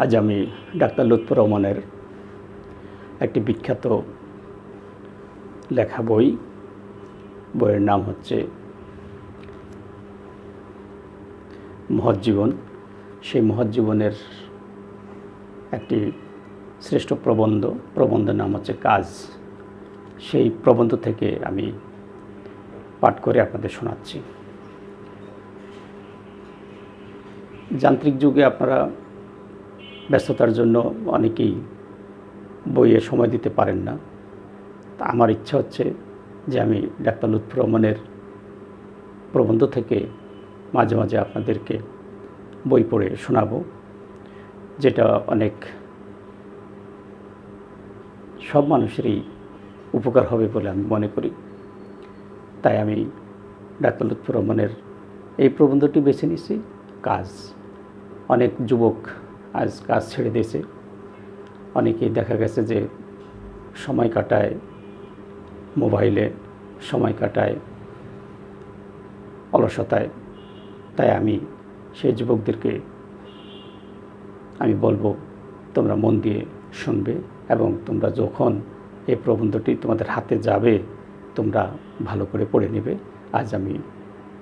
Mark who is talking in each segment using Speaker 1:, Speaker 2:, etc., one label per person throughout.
Speaker 1: আজ আমি ডাক্তার লুৎফর রহমানের একটি বিখ্যাত লেখা বইয়ের নাম হচ্ছে মহৎ জীবন। সেই মহৎ জীবনের একটি শ্রেষ্ঠ প্রবন্ধের নাম হচ্ছে কাজ। সেই প্রবন্ধ থেকে আমি পাঠ করে আপনাদের শোনাচ্ছি। যান্ত্রিক যুগে আপনারা ব্যস্ততার জন্য অনেকেই বইয়ে সময় দিতে পারেন না। তা আমার ইচ্ছা হচ্ছে যে আমি ডাক্তার লুৎফর রহমানের প্রবন্ধ থেকে মাঝে মাঝে আপনাদেরকে বই পড়ে শোনাবো, যেটা অনেক সব মানুষেরই উপকার হবে বলে আমি মনে করি। তাই আমি ডাক্তার লুৎফর রহমানের এই প্রবন্ধটি বেছে নিয়েছি, কাজ। অনেক যুবক আজ কাজ ছেড়ে দিয়েছে। অনেকেই দেখা গেছে যে সময় কাটায় মোবাইলে, সময় কাটায় অলসতায়। তাই আমি সেই যুবকদেরকে আমি বলবো, তোমরা মন দিয়ে শুনবে এবং তোমরা যখন এই প্রবন্ধটি তোমাদের হাতে যাবে তোমরা ভালো করে পড়ে নেবে। আজ আমি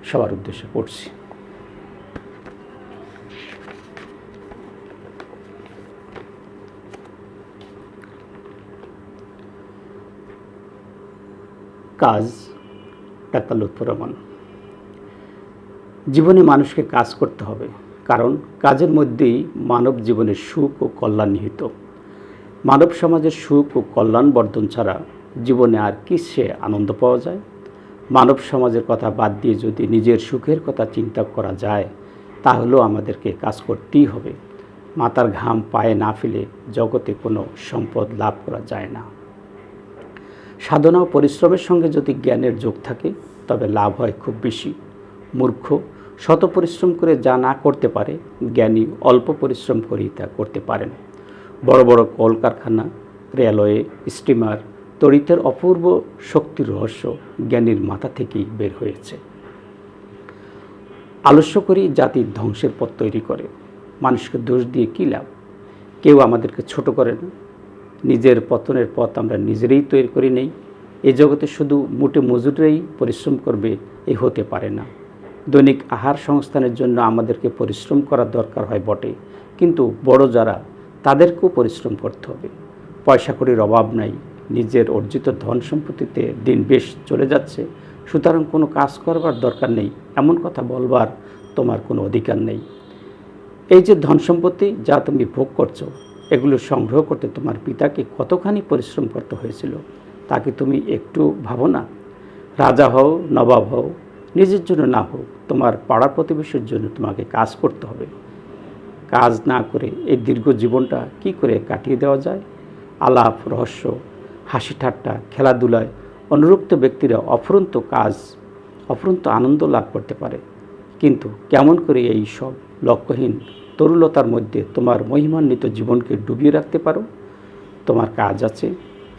Speaker 1: সবার উদ্দেশ্যে পড়ছি। কাজ, ডাক্তার লুৎফর রহমান। জীবনে মানুষকে কাজ করতে হবে, কারণ কাজের মধ্যেই মানব জীবনের সুখ ও কল্যাণ নিহিত। মানব সমাজের সুখ ও কল্যাণ বর্ধন ছাড়া জীবনে আর কিসে আনন্দ পাওয়া যায়? মানব সমাজের কথা বাদ দিয়ে যদি নিজের সুখের কথা চিন্তা করা যায়, তাহলেও আমাদেরকে কাজ করতেই হবে। মাথার ঘাম পায়ে না ফেলে জগতে কোনো সম্পদ লাভ করা যায় না। সাধনা ও পরিশ্রমের সঙ্গে যদি জ্ঞানের যোগ থাকে তবে লাভ হয় খুব বেশি। মূর্খ শত পরিশ্রম করে যা না করতে পারে, জ্ঞানী অল্প পরিশ্রম করেই তা করতে পারেন। বড় বড় কলকারখানা, রেলওয়ে, স্টিমার, তড়িতের অপূর্ব শক্তির রহস্য জ্ঞানীর মাথা থেকেই বের হয়েছে। আলস্য করেই জাতির ধ্বংসের পথ তৈরি করে। মানুষকে দোষ দিয়ে কী লাভ? কেউ আমাদেরকে ছোট করে না। নিজের পতনের পথ আমরা নিজেরাই তৈরি করে নেই। এই জগতে শুধু মোটে মজুরেই পরিশ্রম করবে এই হতে পারে না। দৈনিক আহার সংস্থানের জন্য আমাদেরকে পরিশ্রম করার দরকার হয় বটে, কিন্তু বড় যারা তাদেরকেও পরিশ্রম করতে হবে। পয়সা কড়ির অভাব নাই, নিজের অর্জিত ধন সম্পত্তিতে দিন বেশ চলে যাচ্ছে, সুতরাং কোনো কাজ করবার দরকার নেই এমন কথা বলবার তোমার কোনো অধিকার নেই। এই যে ধন সম্পত্তি যা তুমি ভোগ করছো, এগুলো সংগ্রহ করতে তোমার পিতাকে কতখানি পরিশ্রম করতে হয়েছিল তা কি তুমি একটু ভাবো না? রাজা হও, নবাব হও, নিজের জন্য না হোক, তোমার পাড়া প্রতিবেশীর জন্য তোমাকে কাজ করতে হবে। কাজ না করে এই দীর্ঘ জীবনটা কি করে কাটিয়ে দেওয়া যায়? আলাপ, রহস্য, হাসি ঠাট্টা, খেলাধুলায় অনুরক্ত ব্যক্তিরা অফুরন্ত আনন্দ লাভ করতে পারে। কিন্তু কেমন করে এই সব লক্ষ্যহীন তরুলতার মধ্যে তোমার মহিমান্বিত জীবনকে ডুবিয়ে রাখতে পারো? তোমার কাজ আছে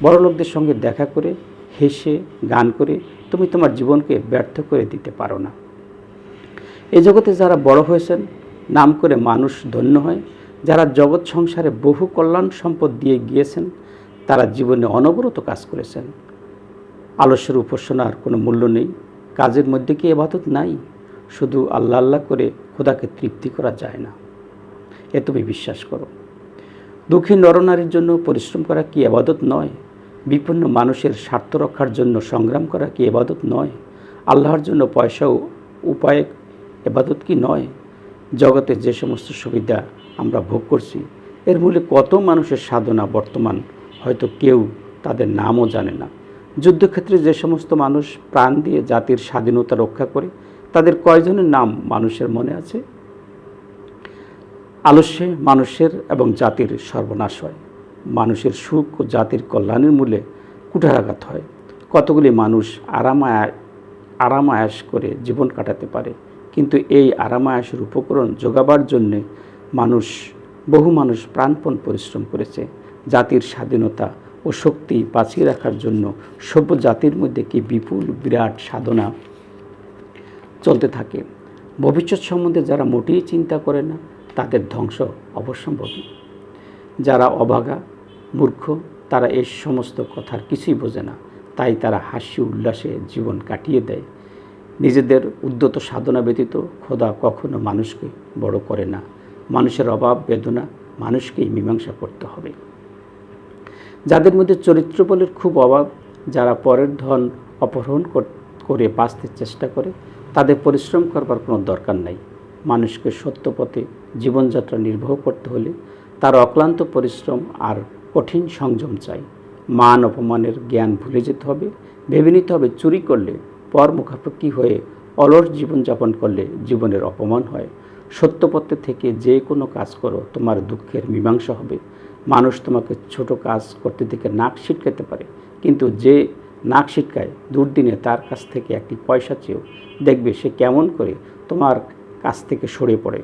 Speaker 1: বড়লোকদের সঙ্গে দেখা করে, হেসে, গান করে তুমি তোমার জীবনকে ব্যর্থ করে দিতে পারো না। এই জগতে যারা বড় হয়েছেন, নাম করে মানুষ ধন্য হয়, যারা জগৎ সংসারে বহু কল্যাণ সম্পদ দিয়ে গিয়েছেন, তারা জীবনে অনবরত কাজ করেছেন। আলস্যের উপাসনার কোনো মূল্য নেই। কাজের মধ্যে কি ইবাদত নাই? শুধু আল্লাহ আল্লাহ করে খোদাকে তৃপ্তি করা যায় না, এ তুমি বিশ্বাস করো। দুঃখী নরনারীর জন্য পরিশ্রম করা কি ইবাদত নয়? বিপন্ন মানুষের স্বার্থ রক্ষার জন্য সংগ্রাম করা কি ইবাদত নয়? আল্লাহর জন্য পয়সা উপায় ইবাদত কি নয়? জগতে যে সমস্ত সুবিধা আমরা ভোগ করছি, এর মূলে কত মানুষের সাধনা বর্তমান হয়তো কেউ তাদের নামও জানে না। যুদ্ধক্ষেত্রে যে সমস্ত মানুষ প্রাণ দিয়ে জাতির স্বাধীনতা রক্ষা করে, তাদের কয়জনের নাম মানুষের মনে আছে? আলস্যে মানুষের এবং জাতির সর্বনাশ হয়। মানুষের সুখ ও জাতির কল্যাণের মূলে কুঠারাঘাত হয়। কতগুলি মানুষ আরাম আয়াস করে জীবন কাটাতে পারে, কিন্তু এই আরাম আয়াসের উপকরণ জোগাবার জন্যে বহু মানুষ প্রাণপণ পরিশ্রম করেছে। জাতির স্বাধীনতা ও শক্তি বাঁচিয়ে রাখার জন্য সভ্য জাতির মধ্যে কি বিপুল বিরাট সাধনা চলতে থাকে। ভবিষ্যৎ সম্বন্ধে যারা মোটেই চিন্তা করে না, তাদের ধ্বংস অবশ্যম্ভাবী। যারা অভাগা মূর্খ তারা এই সমস্ত কথার কিছুই বোঝে না, তাই তারা হাসি উল্লাসে জীবন কাটিয়ে দেয়। নিজেদের উদ্যত সাধনা ব্যতীত খোদা কখনো মানুষকে বড় করে না। মানুষের অভাব বেদনা মানুষকেই মীমাংসা করতে হবে। যাদের মধ্যে চরিত্রবলের খুব অভাব, যারা পরের ধন অপহরণ করে বাঁচতে চেষ্টা করে, তাদের পরিশ্রম করবার কোনো দরকার নাই। মানুষকে সত্য পথে জীবনযাত্রা নির্বাহ করতে হলে তার অক্লান্ত পরিশ্রম আর কঠিন সংযম চাই। মান অপমানের জ্ঞান ভুলে যেতে হবে। ভেবে নিতে হবে চুরি করলে, পর মুখাপেক্ষি হয়ে অলস জীবনযাপন করলে জীবনের অপমান হয়। সত্য পথে থেকে যে কোনো কাজ করো, তোমার দুঃখের মীমাংসা হবে। মানুষ তোমাকে ছোট কাজ করতে দেখে নাক ছিটকাতে পারে, কিন্তু যে নাক ছিটকায় দুর্দিনে তার কাছ থেকে একটি পয়সা চেয়েও দেখবে সে কেমন করে তোমার কাছ থেকে সরে পড়ে।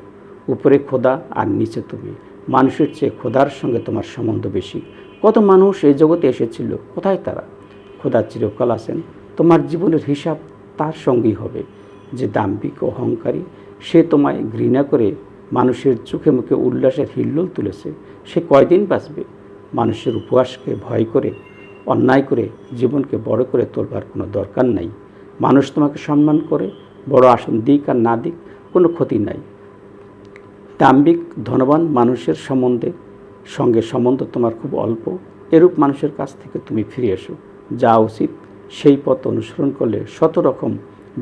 Speaker 1: উপরে খোদা আর নিচে তুমি। মানুষের চেয়ে খোদার সঙ্গে তোমার সম্বন্ধ বেশি। কত মানুষ এই জগতে এসেছিল, কোথায় তারা? খোদা চিরকাল আছেন। তোমার জীবনের হিসাব তার সঙ্গেই হবে। যে দাম্ভিক ও অহংকারী, সে তোমায় ঘৃণা করে মানুষের চোখে মুখে উল্লাসের হিল্লোল তুলেছে, সে কয়দিন বাঁচবে? মানুষের উপহাসকে ভয় করে অন্যায় করে জীবনকে বড় করে তোলবার কোনো দরকার নাই। মানুষ তোমাকে সম্মান করে, বড় আসন দিক আর না দিক কোনো ক্ষতি নাই। দাম্ভিক ধনবান মানুষের সঙ্গে সম্বন্ধ তোমার খুব অল্প। এরূপ মানুষের কাছ থেকে তুমি ফিরে এসো। যা উচিত সেই পথ অনুসরণ করলে শত রকম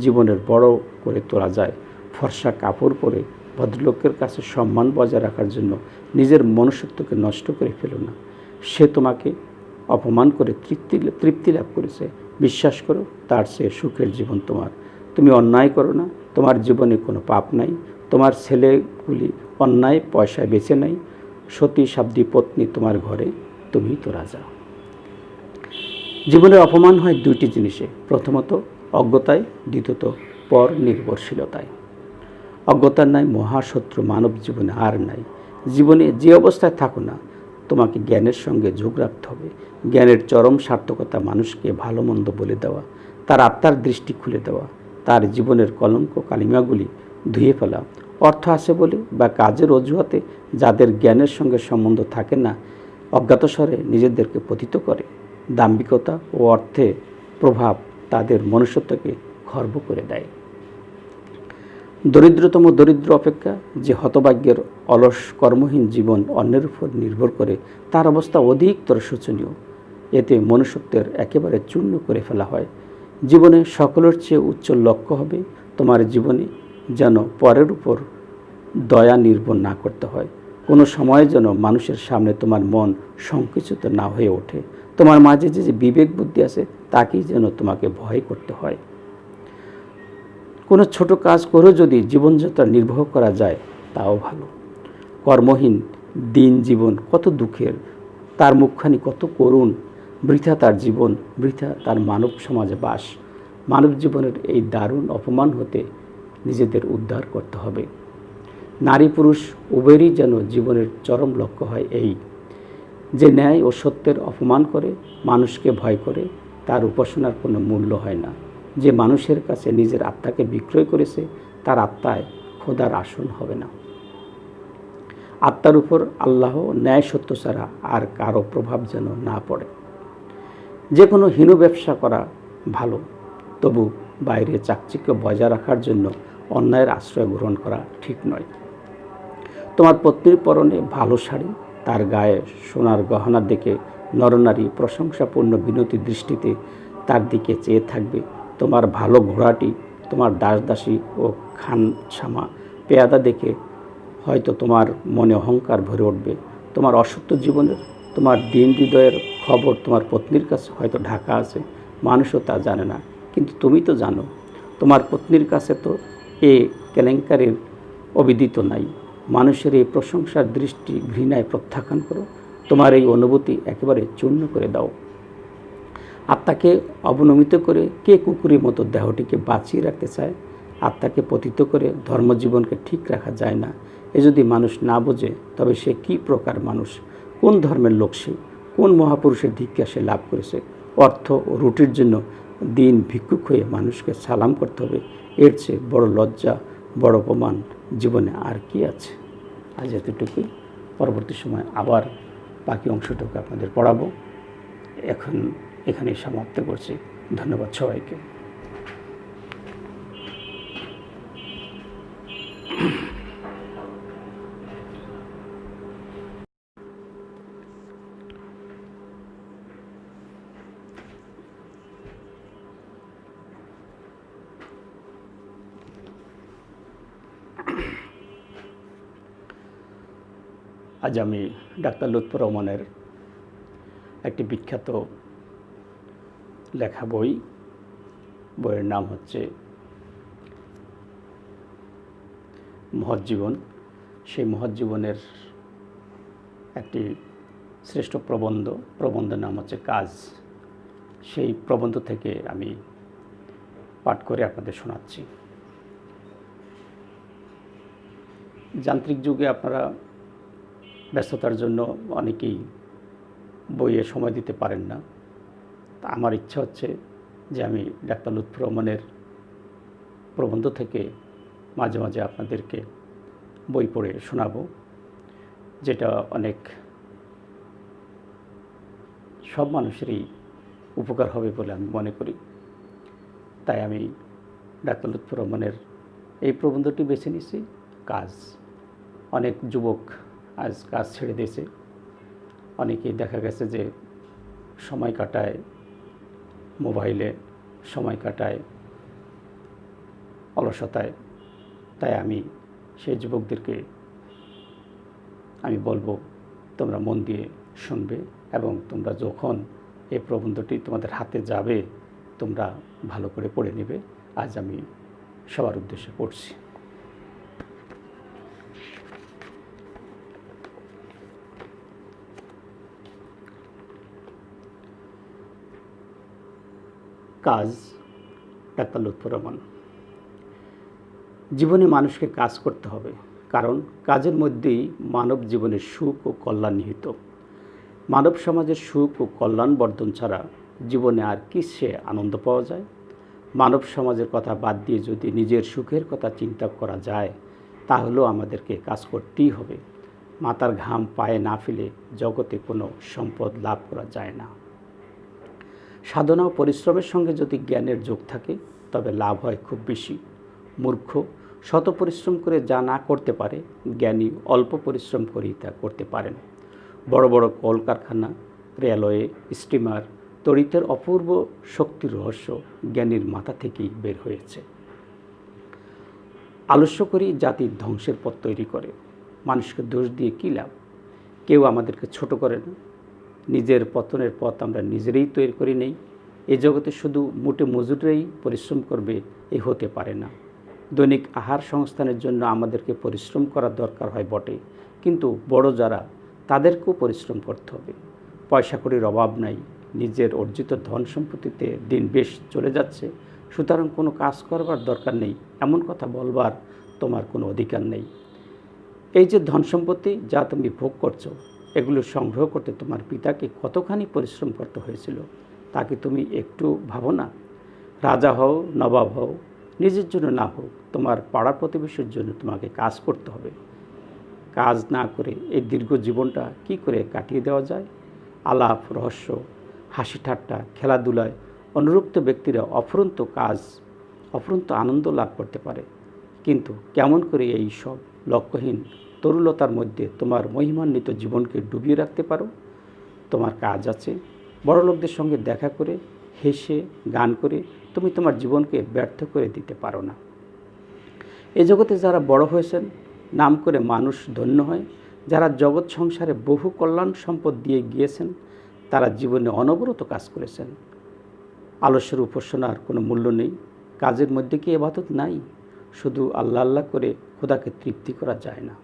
Speaker 1: জীবনের বড় করে তোলা যায়। ফর্সা কাপড় পরে ভদ্রলোকের কাছে সম্মান বজায় রাখার জন্য নিজের মনুষ্যত্বকে নষ্ট করে ফেলো না। সে তোমাকে অপমান করে তৃপ্তি লাভ করেছে। বিশ্বাস করো, তার চেয়ে সুখের জীবন তোমার। তুমি অন্যায় করো না, তোমার জীবনে কোনো পাপ নাই। তোমার ছেলেগুলি অন্যায় পয়সায় বেঁচে নাই। সতী সাধ্বী পত্নী তোমার ঘরে, তুমি তো রাজা। জীবনের অপমান হয় দুইটি জিনিসে, প্রথমত অজ্ঞতায়, দ্বিতীয়ত পর নির্ভরশীলতায়। অজ্ঞতার নাই মহাশত্রু মানব জীবনে আর নাই। জীবনে যে অবস্থায় থাকো না, তোমাকে জ্ঞানের সঙ্গে যোগ রাখতে হবে। জ্ঞানের চরম সার্থকতা মানুষকে ভালো মন্দ বলে দেওয়া, তার আত্মার দৃষ্টি খুলে দেওয়া, তার জীবনের কলঙ্ক কালিমাগুলি ধুয়ে ফেলা। অর্থ আছে বলে বা কাজের অজুহাতে যাদের জ্ঞানের সঙ্গে সম্বন্ধ থাকে না, অজ্ঞাতসারে নিজেদেরকে পতিত করে। দাম্ভিকতা ও অর্থে প্রভাব তাদের মনুষ্যত্বকে খর্ব করে দেয়। দরিদ্রতম দরিদ্র অপেক্ষা যে হতভাগ্যের অলস কর্মহীন জীবন অন্যের উপর নির্ভর করে, তার অবস্থা অধিকতর শোচনীয়। এতে মনুষ্যত্বের একেবারে চূর্ণ করে ফেলা হয়। জীবনে সকলের চেয়ে উচ্চ লক্ষ্য হবে তোমার জীবনে যেন পরের উপর দয়া নির্ভর না করতে হয়। কোনো সময় যেন মানুষের সামনে তোমার মন সংকুচিত না হয়ে ওঠে। তোমার মাঝে যে বিবেক বুদ্ধি আছে তাকেই যেন তোমাকে ভয় করতে হয়। কোনো ছোট কাজ করেও যদি জীবনযাত্রা নির্বাহ করা যায় তাও ভালো। কর্মহীন দিন জীবন কত দুঃখের, তার মুখখানি কত করুণ। বৃথা তার জীবন, বৃথা তার মানব সমাজে বাস। মানব জীবনের এই দারুণ অপমান হতে নিজেদের উদ্ধার করতে হবে। নারী পুরুষ উভয়েরই যেন জীবনের চরম লক্ষ্য হয় এই, যে ন্যায় ও সত্যের অপমান করে, মানুষকে ভয় করে, তার উপাসনার কোনো মূল্য হয় না। যে মানুষের কাছে নিজের আত্মাকে বিক্রয় করেছে, তার আত্মায় খোদার আসন হবে না। আত্মার উপর আল্লাহ ন্যায় সত্য ছাড়া আর কারো প্রভাব যেন না পড়ে। যে কোনো হীন ব্যবসা করা ভালো, তবু বাইরে চাকচিক্য বজায় রাখার জন্য অন্যায়ের আশ্রয় গ্রহণ করা ঠিক নয়। তোমার পত্নীর পরনে ভালো শাড়ি, তার গায়ে সোনার গহনা দেখে নরনারী প্রশংসাপূর্ণ বিনতি দৃষ্টিতে তার দিকে চেয়ে থাকবে। তোমার ভালো ঘোড়াটি তোমার দাসদাসী ও খানসামা পেয়াদা দেখে হয়তো তোমার মনে অহংকার ভরে উঠবে। তোমার অসত্য জীবনের, তোমার দিন হৃদয়ের খবর তোমার পত্নীর কাছে হয়তো ঢাকা আছে, মানুষও তা জানে না, কিন্তু তুমি তো জানো। তোমার পত্নীর কাছে তো এ কেলেঙ্কারির অবিদিত নাই। মানুষের এই প্রশংসার দৃষ্টি ঘৃণায় প্রত্যাখ্যান করো। তোমার এই অনুভূতি একেবারে চূর্ণ করে দাও। আত্মাকে অবনমিত করে কে কুকুরের মতো দেহটিকে বাঁচিয়ে রাখতে চায়? আত্মাকে পতিত করে ধর্মজীবনকে ঠিক রাখা যায় না। এ যদি মানুষ না বোঝে, তবে সে কি প্রকার মানুষ? কোন ধর্মের লোক সে? কোন মহাপুরুষের দীক্ষা সে লাভ করেছে? অর্থ ও রুটির জন্য দিন ভিক্ষুক হয়ে মানুষকে সালাম করতে হবে। এর চেয়ে বড় লজ্জা, বড় অপমান জীবনে আর কি আছে? আজ এতটুকুই। পরবর্তী সময় আবার বাকি অংশটুকু আপনাদের পড়াবো। এখন এখানেই সমাপ্ত করছি। ধন্যবাদ সবাইকে। আজ আমি ডাক্তার লুৎফর রহমানের একটি বিখ্যাত লেখা বইয়ের নাম হচ্ছে মহৎ জীবন। সেই মহৎ জীবনের একটি শ্রেষ্ঠ প্রবন্ধের নাম হচ্ছে কাজ। সেই প্রবন্ধ থেকে আমি পাঠ করে আপনাদের শোনাচ্ছি। যান্ত্রিক যুগে আপনারা ব্যস্ততার জন্য অনেকেই বইয়ে সময় দিতে পারেন না। তা আমার ইচ্ছা হচ্ছে যে আমি ডাক্তার লুৎফর রহমানের প্রবন্ধ থেকে মাঝে মাঝে আপনাদেরকে বই পড়ে শোনাবো, যেটা অনেক সব মানুষেরই উপকার হবে বলে আমি মনে করি। তাই আমি ডাক্তার লুৎফর রহমানের এই প্রবন্ধটি বেছে নিয়েছি, কাজ। অনেক যুবক আজ কাজ ছেড়ে দিয়েছে। অনেকেই দেখা গেছে যে সময় কাটায় মোবাইলে, সময় কাটায় অলসতায়। তাই আমি সেই যুবকদেরকে আমি বলবো, তোমরা মন দিয়ে শুনবে এবং তোমরা যখন এই প্রবন্ধটি তোমাদের হাতে যাবে তোমরা ভালো করে পড়ে নেবে। আজ আমি সবার উদ্দেশ্যে পড়ছি। কাজ, ডাক্তার লুৎফর রহমান। জীবনে মানুষকে কাজ করতে হবে, কারণ কাজের মধ্যেই মানব জীবনের সুখ ও কল্যাণ নিহিত। মানব সমাজের সুখ ও কল্যাণ বর্ধন ছাড়া জীবনে আর কিসে আনন্দ পাওয়া যায়? মানব সমাজের কথা বাদ দিয়ে যদি নিজের সুখের কথা চিন্তা করা যায়, তাহলেও আমাদেরকে কাজ করতেই হবে। মাথার ঘাম পায়ে না ফেলে জগতে কোনো সম্পদ লাভ করা যায় না। সাধনা ও পরিশ্রমের সঙ্গে যদি জ্ঞানের যোগ থাকে তবে লাভ হয় খুব বেশি। মূর্খ শত পরিশ্রম করে যা না করতে পারে, জ্ঞানী অল্প পরিশ্রম করেই তা করতে পারেন। বড় বড় কলকারখানা, রেলওয়ে, স্টিমার, তড়িতের অপূর্ব শক্তির রহস্য জ্ঞানীর মাথা থেকেই বের হয়েছে। আলস্য করেই জাতির ধ্বংসের পথ তৈরি করে। মানুষকে দোষ দিয়ে কী লাভ? কেউ আমাদেরকে ছোট করে না। নিজের পতনের পথ আমরা নিজেরাই তৈরি করে নেই। এই জগতে শুধু মোটে মজুরেই পরিশ্রম করবে এই হতে পারে না। দৈনিক আহার সংস্থানের জন্য আমাদেরকে পরিশ্রম করার দরকার হয় বটে, কিন্তু বড় যারা তাদেরকেও পরিশ্রম করতে হবে। পয়সা কড়ির অভাব নাই, নিজের অর্জিত ধন সম্পত্তিতে দিন বেশ চলে যাচ্ছে, সুতরাং কোনো কাজ করবার দরকার নেই এমন কথা বলবার তোমার কোনো অধিকার নেই। এই যে ধন সম্পত্তি যা তুমি ভোগ করছো, এগুলো সংগ্রহ করতে তোমার পিতাকে কতখানি পরিশ্রম করতে হয়েছিল তা কি তুমি একটু ভাবো না? রাজা হও, নবাব হও, নিজের জন্য না হোক, তোমার পাড়া প্রতিবেশীর জন্য তোমাকে কাজ করতে হবে। কাজ না করে এই দীর্ঘ জীবনটা কি করে কাটিয়ে দেওয়া যায়? আলাপ, রহস্য, হাসি ঠাট্টা, খেলাধুলায় অনুরক্ত ব্যক্তিরা অফুরন্ত আনন্দ লাভ করতে পারে। কিন্তু কেমন করে এই সব লক্ষ্যহীন তরুলতার মধ্যে তোমার মহিমান্বিত জীবনকে ডুবিয়ে রাখতে পারো? তোমার কাজ আছে, বড়লোকদের সঙ্গে দেখা করে, হেসে, গান করে তুমি তোমার জীবনকে ব্যর্থ করে দিতে পারো না। এ জগতে যারা বড় হয়েছেন, নাম করে মানুষ ধন্য হয়, যারা জগৎ সংসারে বহু কল্যাণ সম্পদ দিয়ে গিয়েছেন, তারা জীবনে অনবরত কাজ করেছেন। আলস্যের উপাসনার কোনো মূল্য নেই। কাজের মধ্যে কি ইবাদত নাই? শুধু আল্লাহ আল্লাহ করে খোদাকে তৃপ্তি করা যায় না,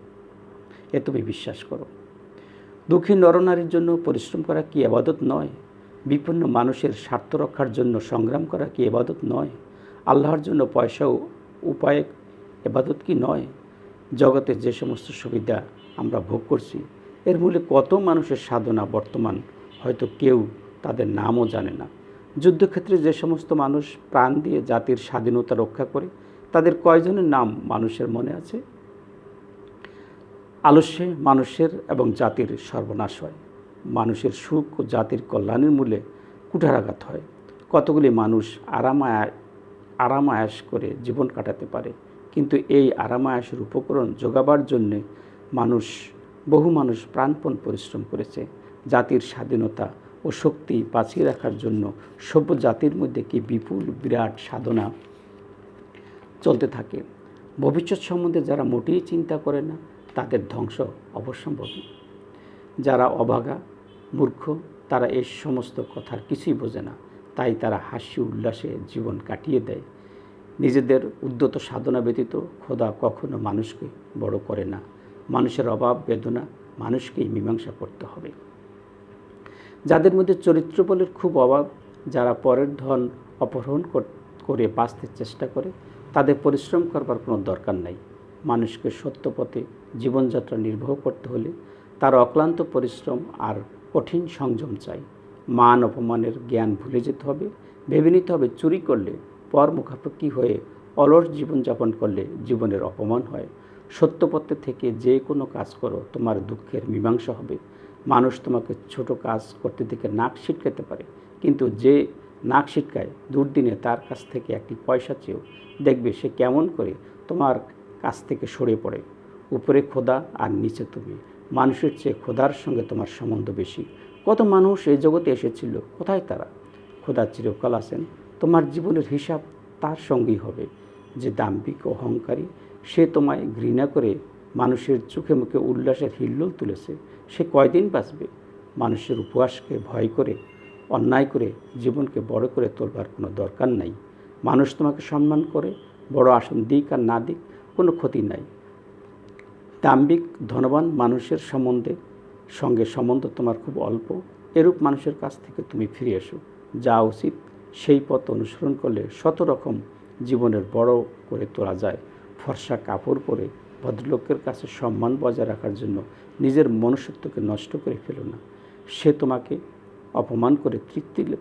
Speaker 1: এ তুমি বিশ্বাস করো। দুঃখী নরনারীর জন্য পরিশ্রম করা কি ইবাদত নয়? বিপন্ন মানুষের স্বার্থ রক্ষার জন্য সংগ্রাম করা কি ইবাদত নয়? আল্লাহর জন্য পয়সা উপায় ইবাদত কি নয়? জগতে যে সমস্ত সুবিধা আমরা ভোগ করছি, এর মূলে কত মানুষের সাধনা বর্তমান হয়তো কেউ তাদের নামও জানে না। যুদ্ধক্ষেত্রে যে সমস্ত মানুষ প্রাণ দিয়ে জাতির স্বাধীনতা রক্ষা করে, তাদের কয়জনের নাম মানুষের মনে আছে? আলস্যে মানুষের এবং জাতির সর্বনাশ হয়। মানুষের সুখ ও জাতির কল্যাণের মূলে কুঠারাঘাত হয়। কতগুলি মানুষ আরাম-আয়েশ করে জীবন কাটাতে পারে, কিন্তু এই আরাম-আয়েশের উপকরণ জোগাবার জন্যে বহু মানুষ প্রাণপণ পরিশ্রম করেছে। জাতির স্বাধীনতা ও শক্তি বাঁচিয়ে রাখার জন্য সভ্য জাতির মধ্যে কি বিপুল বিরাট সাধনা চলতে থাকে। ভবিষ্যৎ সম্বন্ধে যারা মোটেই চিন্তা করে না, তাদের ধ্বংস অবশ্যম্ভাবী। যারা অভাগা, মূর্খ, তারা এই সমস্ত কথার কিছুই বোঝে না, তাই তারা হাসি উল্লাসে জীবন কাটিয়ে দেয়। নিজেদের উদ্যত সাধনা ব্যতীত খোদা কখনো মানুষকে বড় করে না। মানুষের অভাব বেদনা মানুষকেই মীমাংসা করতে হবে। যাদের মধ্যে চরিত্রবলের খুব অভাব, যারা পরের ধন অপহরণ করে বাঁচতে চেষ্টা করে, তাদের পরিশ্রম করবার কোনো দরকার নাই। মানুষকে সত্য পথে জীবনযাত্রা নির্বাহ করতে হলে তার অক্লান্ত পরিশ্রম আর কঠিন সংযম চাই। মান অপমানের জ্ঞান ভুলে যেতে হবে। ভেবে নিতে হবে, চুরি করলে, পর মুখাপেক্ষী হয়ে অলস জীবনযাপন করলে জীবনের অপমান হয়। সত্য পথে থেকে যে কোনো কাজ করো, তোমার দুঃখের মীমাংসা হবে। মানুষ তোমাকে ছোট কাজ করতে দেখে নাক ছিটকাতে পারে, কিন্তু যে নাক ছিটকায় দুর্দিনে তার কাছ থেকে একটি পয়সা চেয়েও দেখবে সে কেমন করে তোমার কাছ থেকে সরে পড়ে। উপরে খোদা আর নিচে তুমি। মানুষের চেয়ে খোদার সঙ্গে তোমার সম্বন্ধ বেশি। কত মানুষ এই জগতে এসেছিল, কোথায় তারা? খোদা চিরকাল আছেন। তোমার জীবনের হিসাব তার সঙ্গেই হবে। যে দাম্ভিক ও অহংকারী, সে তোমায় ঘৃণা করে মানুষের চোখে মুখে উল্লাসের হিল্লোল তুলেছে, সে কয়দিন বাঁচবে? মানুষের উপহাসকে ভয় করে, অন্যায় করে জীবনকে বড় করে তোলবার কোনো দরকার নাই। মানুষ তোমাকে সম্মান করে, বড় আসন দিক আর না দিক কোনো ক্ষতি নাই। দাম্ভিক ধনবান মানুষের সঙ্গে সম্বন্ধ তোমার খুব অল্প। এরূপ মানুষের কাছ থেকে তুমি ফিরে এসো। যা উচিত সেই পথ অনুসরণ করলে শত রকম জীবনের বড় করে তোলা যায়। ফর্সা কাপড় পরে ভদ্রলোকের কাছে সম্মান বজায় রাখার জন্য নিজের মনুষ্যত্বকে নষ্ট করে ফেলো না। সে তোমাকে অপমান করে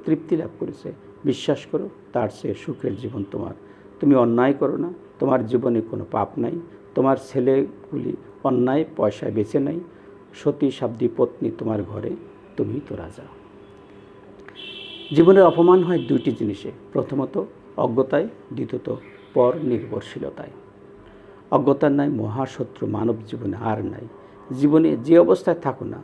Speaker 1: তৃপ্তি লাভ করেছে। বিশ্বাস করো, তার চেয়ে সুখের জীবন তোমার। তুমি অন্যায় করো না, তোমার জীবনে কোনো পাপ নাই। তোমার ছেলেগুলি অন্যায় পয়সায় বেঁচে নাই। সতী সাধ্বী পত্নী তোমার ঘরে, তুমি তো রাজা। জীবনের অপমান হয় দুইটি জিনিসে, প্রথমত অজ্ঞতায়, দ্বিতীয়ত পর নির্ভরশীলতায়। অজ্ঞতার নাই মহাশত্রু মানব জীবনে আর নাই। জীবনে যে অবস্থায় থাকো না,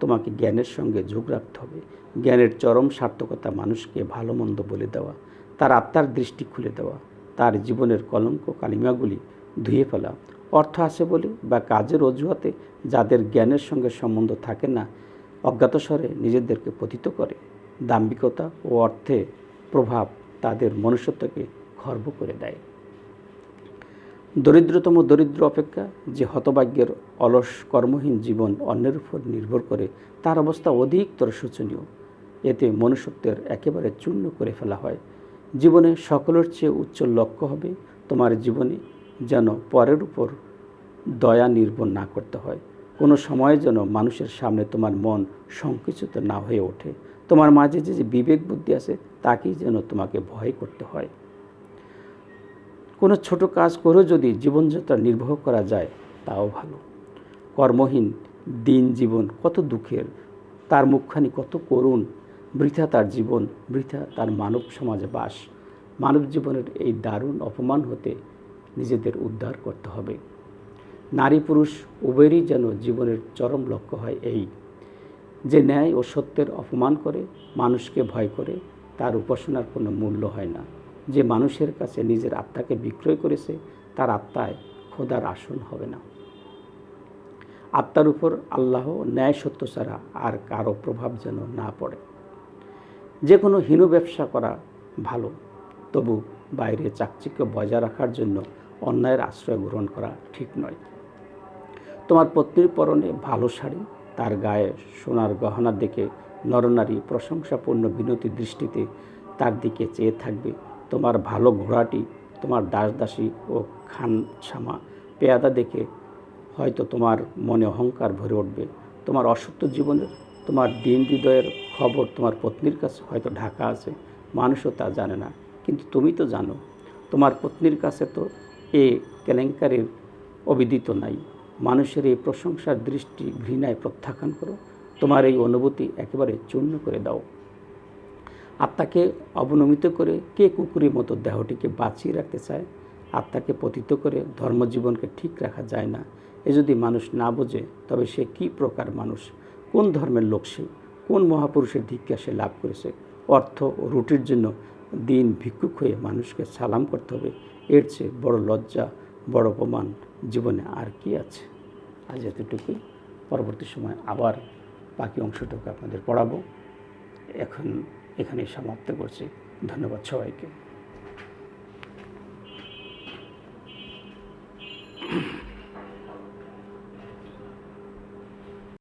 Speaker 1: তোমাকে জ্ঞানের সঙ্গে যোগ রাখতে হবে। জ্ঞানের চরম সার্থকতা মানুষকে ভালো মন্দ বলে দেওয়া, তার আত্মার দৃষ্টি খুলে দেওয়া, তার জীবনের কলঙ্ক কালিমাগুলি ধুয়ে ফেলা। অর্থ আছে বলে বা কাজের অজুহাতে যাদের জ্ঞানের সঙ্গে সম্বন্ধ থাকে না, অজ্ঞাতসারে নিজেদেরকে পতিত করে। দাম্ভিকতা ও অর্থে প্রভাব তাদের মনুষ্যত্বকে খর্ব করে দেয়। দরিদ্রতম দরিদ্র অপেক্ষা যে হতভাগ্যের অলস কর্মহীন জীবন অন্যের উপর নির্ভর করে, তার অবস্থা অধিকতর শোচনীয়। এতে মনুষ্যত্বের একেবারে চূর্ণ করে ফেলা হয়। জীবনে সকলের চেয়ে উচ্চ লক্ষ্য হবে তোমার জীবনে যেন পরের উপর দয়া নির্ভর না করতে হয়। কোনো সময় যেন মানুষের সামনে তোমার মন সংকুচিত না হয়ে ওঠে। তোমার মাঝে যে বিবেক বুদ্ধি আছে তাকেই যেন তোমাকে ভয় করতে হয়। কোনো ছোট কাজ করেও যদি জীবনযাত্রা নির্বাহ করা যায় তাও ভালো। কর্মহীন দিন জীবন কত দুঃখের, তার মুখখানি কত করুণ। বৃথা তার জীবন, বৃথা তার মানব সমাজে বাস। মানব জীবনের এই দারুণ অপমান হতে নিজেদের উদ্ধার করতে হবে। নারী পুরুষ উভয়েরই যেন জীবনের চরম লক্ষ্য হয় এই, যে ন্যায় ও সত্যের অপমান করে, মানুষকে ভয় করে, তার উপাসনার কোনো মূল্য হয় না। যে মানুষের কাছে নিজের আত্মাকে বিক্রয় করেছে, তার আত্মায় খোদার আসন হবে না। আত্মার উপর আল্লাহ ন্যায় সত্য ছাড়া আর কারো প্রভাব যেন না পড়ে। যে কোনো হীন ব্যবসা করা ভালো, তবু বাইরে চাকচিক্য বজায় রাখার জন্য অন্যায়ের আশ্রয় গ্রহণ করা ঠিক নয়। তোমার পত্নীর পরনে ভালো শাড়ি, তার গায়ে সোনার গহনা দেখে নরনারী প্রশংসাপূর্ণ বিনতি দৃষ্টিতে তার দিকে চেয়ে থাকবে। তোমার ভালো ঘোড়াটি, তোমার দাসদাসী ও খানসামা পেয়াদা দেখে হয়তো তোমার মনে অহংকার ভরে উঠবে। তোমার অসত্য জীবনের, তোমার দিন হৃদয়ের খবর তোমার পত্নীর কাছে হয়তো ঢাকা আছে, মানুষও তা জানে না, কিন্তু তুমি তো জানো। তোমার পত্নীর কাছে তো এ কেলেঙ্কারির অবিদিত নাই। মানুষের এই প্রশংসার দৃষ্টি ঘৃণায় প্রত্যাখ্যান করো। তোমার এই অনুভূতি একেবারে চূর্ণ করে দাও। আত্মাকে অবনমিত করে কে কুকুরের মতো দেহটিকে বাঁচিয়ে রাখতে চায়? আত্মাকে পতিত করে ধর্মজীবনকে ঠিক রাখা যায় না। এ যদি মানুষ না বোঝে তবে সে কি প্রকার মানুষ? কোন ধর্মের লোক সে? কোন মহাপুরুষের দীক্ষা সে লাভ করেছে? অর্থ ও রুটির জন্য দিন ভিক্ষুক হয়ে মানুষকে সালাম করতে হবে, এর চেয়ে বড় লজ্জা, বড় অপমান জীবনে আর কি আছে? আজ এতটুকুই। পরবর্তী সময় আবার বাকি অংশটুকু আপনাদের পড়াবো। এখন এখানেই সমাপ্ত করছি। ধন্যবাদ সবাইকে।